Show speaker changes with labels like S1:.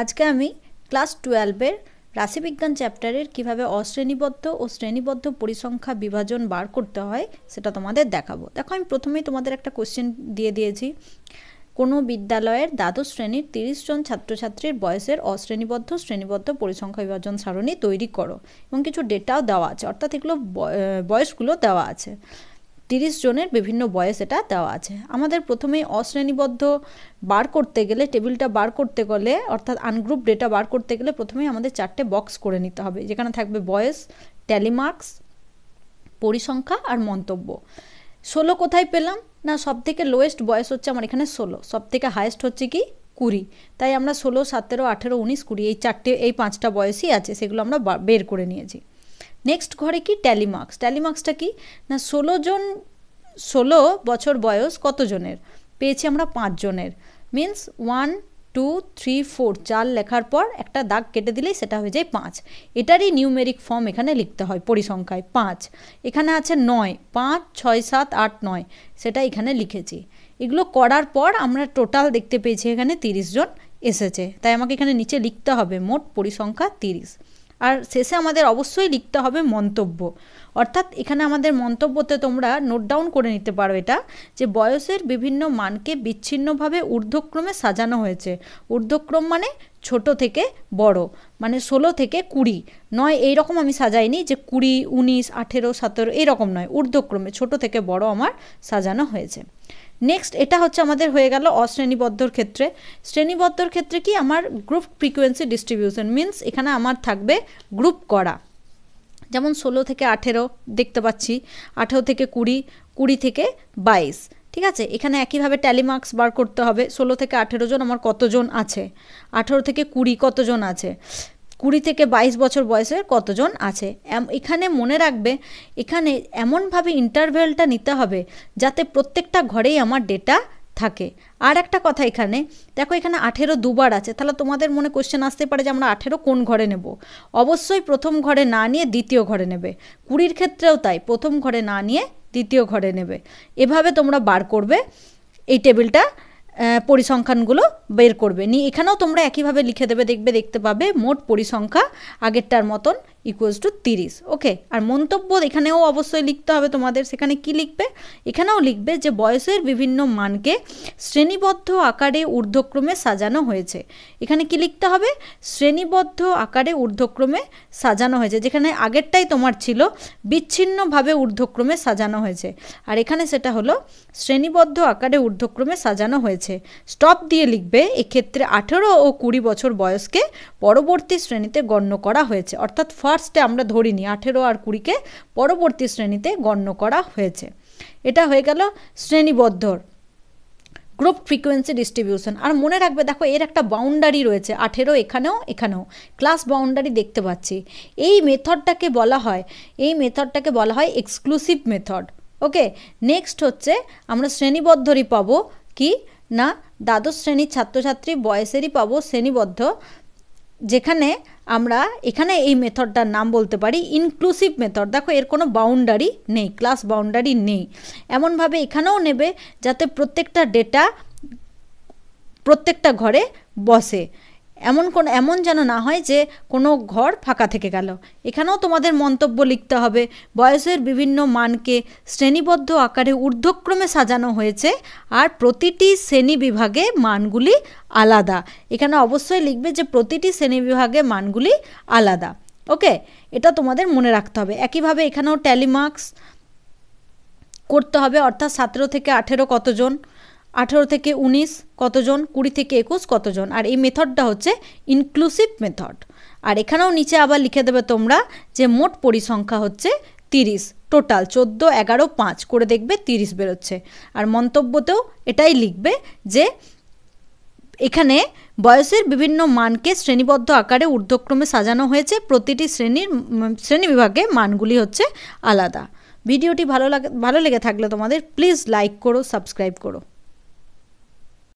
S1: আজকে আমি ক্লাস 12-এর রাশিবিজ্ঞান চ্যাপ্টারের কিভাবে অশ্রেণীবদ্ধ ও শ্রেণীবদ্ধ পরিসংখ্যা বিভাজন বার করতে হয় সেটা তোমাদের দেখাবো। দেখো, আমি প্রথমেই তোমাদের একটা কোশ্চেন দিয়ে দিয়েছি। কোনো বিদ্যালয়ের দ্বাদশ শ্রেণীর 30 জন ছাত্রছাত্রীর বয়সের অশ্রেণীবদ্ধ শ্রেণীবদ্ধ পরিসংখ্যা বিভাজন সারণী তৈরি করো, এবং কিছু ডেটাও দেওয়া আছে, অর্থাৎ এগুলো বয়সগুলো দেওয়া আছে। 30 জনের বিভিন্ন বয়স এটা দেওয়া আছে। আমাদের প্রথমেই অশ্রেণীবদ্ধ বার করতে গেলে, টেবিলটা বার করতে গেলে, অর্থাৎ আনগ্রুপ ডেটা বার করতে গেলে প্রথমেই আমাদের 4টে বক্স করে নিতে হবে, যেখানে থাকবে বয়স, ট্যালি মার্কস, পরিসংখ্যা আর মন্তব্য। 16 কোথায় পেলাম না, সব থেকে লোয়েস্ট বয়স হচ্ছে আমার এখানে 16, সব থেকে হায়েস্ট হচ্ছে কি 20। তাই আমরা 16, 17, 18, 19, 20 এই 5টা বয়সই আছে, সেগুলো আমরা বের করে নিয়েছি। নেক্সট ঘরে কি ট্যালি মার্কস। ট্যালি মার্কসটা কি না, 16 বছর বয়স কতজনের পেয়েছি আমরা? 5 জনের। মিন্স 1 2 3 4 4 লেখার পর একটা দাগ কেটে দিলেই সেটা হয়ে যায় 5। এটারই নিউমেরিক ফর্ম এখানে লিখতে হয় পরিসংখ্যায় 5। এখানে আছে 9, 5 6 7 8 9, সেটা এখানে লিখেছি। এগুলো করার পর আমরা টোটাল দেখতে পেয়েছি এখানে 30 জন এসেছে। তাই আমাকে এখানে নিচে লিখতে হবে মোট পরিসংখ্যা 30। আর শেষে আমাদের অবশ্যই লিখতে হবে মন্তব্য, অর্থাৎ এখানে আমাদের মন্তব্যতে তোমরা নোট ডাউন করে নিতে পারো এটা, যে বয়সের বিভিন্ন মানকে বিচ্ছিন্নভাবে ঊর্ধ্বক্রমে সাজানো হয়েছে। ঊর্ধ্বক্রম মানে ছোট থেকে বড়, মানে 16 থেকে 20 নয়, এইরকম আমি সাজাইনি যে 20 19 18 17 এইরকম নয়, ঊর্ধ্বক্রমে ছোট থেকে বড় আমার সাজানো হয়েছে। নেক্সট, এটা হচ্ছে আমাদের হয়ে গেল অশ্রেণীবদ্ধর ক্ষেত্রে। শ্রেণীবদ্ধর ক্ষেত্রে কি আমার গ্রুপ ফ্রিকোয়েন্সি ডিস্ট্রিবিউশন, মিন্স এখানে আমার থাকবে গ্রুপ করা, যেমন 16 থেকে 18 দেখতে পাচ্ছি, 18 থেকে 20, 20 থেকে 22। ঠিক আছে, এখানে একইভাবে ট্যালি মার্কস বার করতে হবে। 16 থেকে 18 জন আমার কতজন আছে, 18 থেকে 20 কতজন আছে, 20 থেকে 22 বছর বয়সের কতজন আছে। এখানে মনে রাখবে, এখানে এমনভাবে ইন্টারভেলটা নিতে হবে যাতে প্রত্যেকটা ঘরেই আমার ডেটা থাকে। আর একটা কথা, এখানে দেখো এখানে 18 দুবার আছে, তাহলে তোমাদের মনে কোশ্চেন আসতে পারে যে আমরা 18 কোন ঘরে নেব। অবশ্যই প্রথম ঘরে না নিয়ে দ্বিতীয় ঘরে নেবে। 20-র ক্ষেত্রেও তাই, প্রথম ঘরে না নিয়ে দ্বিতীয় ঘরে নেবে। এভাবে তোমরা বার করবে এই টেবিলটা, পরিসংখ্যানগুলো বের করবে। এখানেও তোমরা একইভাবে লিখে দেবে, দেখতে পাবে মোট পরিসংখ্যা আগেরটার মতন ইকুয়ালস টু 30। ওকে, আর মন্তব্য এখানেও অবশ্যই লিখতে হবে তোমাদের। সেখানে কি লিখবে? এখানেও লিখবে যে বয়সের বিভিন্ন মানকে শ্রেণীবদ্ধ আকারে ঊর্ধ্বক্রমে সাজানো হয়েছে। এখানে কি লিখতে হবে? শ্রেণীবদ্ধ আকারে ঊর্ধ্বক্রমে সাজানো হয়েছে, যেখানে আগেরটাই তোমার ছিল বিচ্ছিন্নভাবে ঊর্ধ্বক্রমে সাজানো হয়েছে, আর এখানে সেটা হলো শ্রেণীবদ্ধ আকারে ঊর্ধ্বক্রমে সাজানো হয়েছে। স্টপ দিয়ে লিখবে এক্ষেত্রে 18 ও 20 বছর বয়সকে পরবর্তী শ্রেণীতে গণ্য করা হয়েছে, অর্থাৎ ফার্স্টে আমরা ধরিনি, 18 আর 20কে পরবর্তী শ্রেণীতে গণ্য করা হয়েছে। এটা হয়ে গেল শ্রেণীবদ্ধর গ্রুপ ফ্রিকোয়েন্সি ডিস্ট্রিবিউশন। আর মনে রাখবে, দেখো এর একটা বাউন্ডারি রয়েছে, 18 এখানেও ক্লাস বাউন্ডারি দেখতে পাচ্ছি। এই মেথডটাকে বলা হয় এক্সক্লুসিভ মেথড। ওকে, নেক্সট হচ্ছে আমরা শ্রেণীবদ্ধরই পাবো কি না, দ্বাদশ শ্রেণীর ছাত্রছাত্রী বয়সেরই পাবো শ্রেণীবদ্ধ, যেখানে আমরা এখানে এই মেথডটার নাম বলতে পারি ইনক্লুসিভ মেথড। দেখো এর কোনো বাউন্ডারি নেই, ক্লাস বাউন্ডারি নেই। এমনভাবে এখানেও নেবে যাতে প্রত্যেকটা ডেটা প্রত্যেকটা ঘরে বসে, এমন যেন না হয় যে কোনো ঘর ফাঁকা থেকে গেল। এখানেও তোমাদের মন্তব্য লিখতে হবে, বয়সের বিভিন্ন মানকে শ্রেণীবদ্ধ আকারে ঊর্ধ্বক্রমে সাজানো হয়েছে, আর প্রতিটি শ্রেণীবিভাগে মানগুলি আলাদা। এখানে অবশ্যই লিখবে যে প্রতিটি শ্রেণীবিভাগে মানগুলি আলাদা। ওকে, এটা তোমাদের মনে রাখতে হবে। একইভাবে এখানেও ট্যালি মার্কস করতে হবে, অর্থাৎ 17 থেকে 18 কতজন, 18 থেকে 19 কতজন, 20 থেকে 21 কতজন। আর এই মেথডটা হচ্ছে ইনক্লুসিভ মেথড। আর এখানেও নিচে আবার লিখে দেবে তোমরা যে মোট পরিসংখ্যা হচ্ছে 30, টোটাল 14 11 5 করে দেখবে 30 বেরোচ্ছে। আর মন্তব্যতেও এটাই লিখবে যে এখানে বয়সের বিভিন্ন মানকে শ্রেণীবদ্ধ আকারে ঊর্ধ্বক্রমে সাজানো হয়েছে, প্রতিটি শ্রেণীবিভাগে মানগুলি হচ্ছে আলাদা। ভিডিওটি ভালো লেগে থাকলে তোমাদের প্লিজ লাইক করো, সাবস্ক্রাইব করো।